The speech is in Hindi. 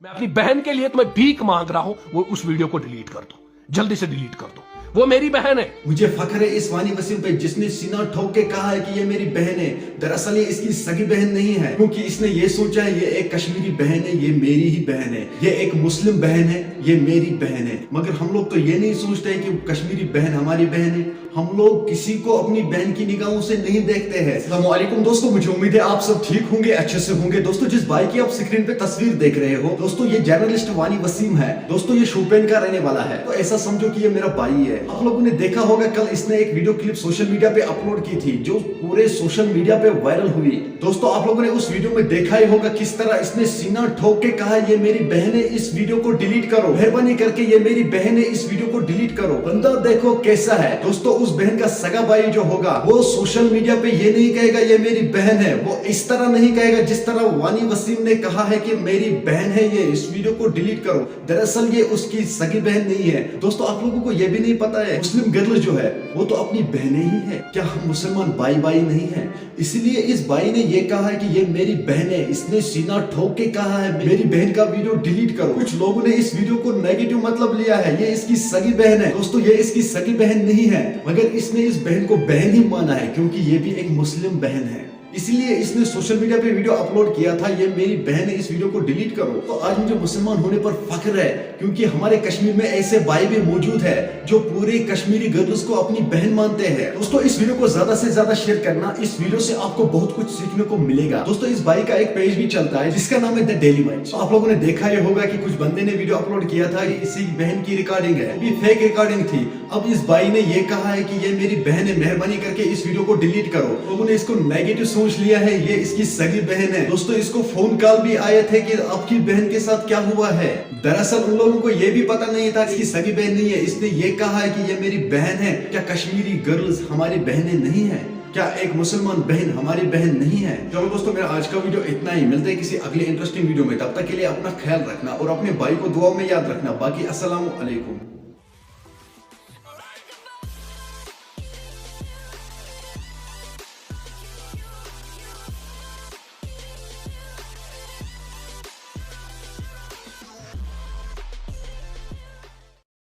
मैं अपनी बहन के लिए तुम्हें भीख मांग रहा हूं, वो उस वीडियो को डिलीट कर दो, जल्दी से डिलीट कर दो। वो मेरी बहन है। मुझे फख्र है इस वानी वसीम पे जिसने सीना ठोक के कहा है कि ये मेरी बहन है। दरअसल ये इसकी सगी बहन नहीं है, क्योंकि इसने ये सोचा है ये एक कश्मीरी बहन है, ये मेरी ही बहन है। ये एक मुस्लिम बहन है, ये मेरी बहन है। मगर हम लोग तो ये नहीं सोचते कि कश्मीरी बहन हमारी बहन है। हम लोग किसी को अपनी बहन की निगाहों से नहीं देखते हैं। अस्सलामुअलैकुम दोस्तों, मुझे उम्मीद है आप सब ठीक होंगे, अच्छे से होंगे। दोस्तों जिस भाई की आप स्क्रीन पे तस्वीर देख रहे हो दोस्तों, ये जर्नलिस्ट वानी वसीम है। दोस्तों ये शोपियान का रहने वाला है, तो ऐसा समझो कि ये मेरा भाई है। आप लोगों ने देखा होगा कल इसने एक वीडियो क्लिप सोशल मीडिया पे अपलोड की थी, जो पूरे सोशल मीडिया पे वायरल हुई। दोस्तों आप लोगों ने उस वीडियो में देखा ही होगा किस तरह इसने सीना ठोक के कहा ये मेरी बहन है, इस वीडियो को डिलीट करो, मेहरबानी करके ये मेरी बहन है, इस वीडियो को डिलीट करो। बंदा देखो कैसा है। दोस्तों उस बहन का सगा भाई जो होगा वो सोशल मीडिया पे ये नहीं कहेगा ये मेरी बहन है, वो इस तरह नहीं कहेगा जिस तरह वानी वसीम ने कहा है कि मेरी बहन है, ये इस वीडियो को डिलीट करो। दरअसल ये उसकी सगी बहन नहीं है। दोस्तों आप लोगों को ये भी नहीं पता है मुस्लिम गर्ल जो है वो तो अपनी बहनें ही है। क्या हम मुसलमान भाई भाई नहीं है? इसलिए इस भाई ने ये कहा है कि ये मेरी बहन है, इसने सीना ठोक के कहा है मेरी बहन का वीडियो डिलीट करो। कुछ लोगों ने इस वीडियो को नेगेटिव मतलब लिया है, ये इसकी सगी बहन है। दोस्तों ये इसकी सगी बहन नहीं है, मगर इसने इस बहन को बहन ही माना है, क्योंकि ये भी एक मुस्लिम बहन है। इसलिए इसने सोशल मीडिया पे वीडियो अपलोड किया था ये मेरी बहन है, इस वीडियो को डिलीट करो। तो आज मुझे मुसलमान होने पर फख्र है, क्योंकि हमारे कश्मीर में ऐसे भाई भी मौजूद है जो पूरे कश्मीरी गर्ल्स को अपनी बहन मानते हैं। दोस्तों इस वीडियो को ज्यादा से ज्यादा शेयर करना, इस वीडियो से आपको बहुत कुछ सीखने को मिलेगा। दोस्तों इस भाई का एक पेज भी चलता है जिसका नाम है द डेली मैच। तो आप लोगों ने देखा ही होगा कि कुछ बंदे ने वीडियो अपलोड किया था कि इसी बहन की रिकॉर्डिंग है, भी फेक रिकॉर्डिंग थी। अब इस भाई ने ये कहा है कि ये मेरी बहन है, मेहरबानी करके इस वीडियो को डिलीट करो। लोगों ने इसको नेगेटिव सोच लिया है, ये इसकी सगी बहन है। दोस्तों इसको फोन कॉल भी आए थे कि आपकी बहन के साथ क्या हुआ है। दरअसल उन लोगों को ये भी पता नहीं था इसकी सगी बहन नहीं है। इसने ये कहा है कि ये मेरी बहन है। क्या कश्मीरी गर्ल्स हमारी बहनें नहीं है? क्या एक मुसलमान बहन हमारी बहन नहीं है? चलो दोस्तों मेरा आज का वीडियो इतना ही। मिलते हैं किसी अगले इंटरेस्टिंग वीडियो में, तब तक के लिए अपना ख्याल रखना और अपने भाई को दुआ में याद रखना। बाकी अस्सलाम वालेकुम।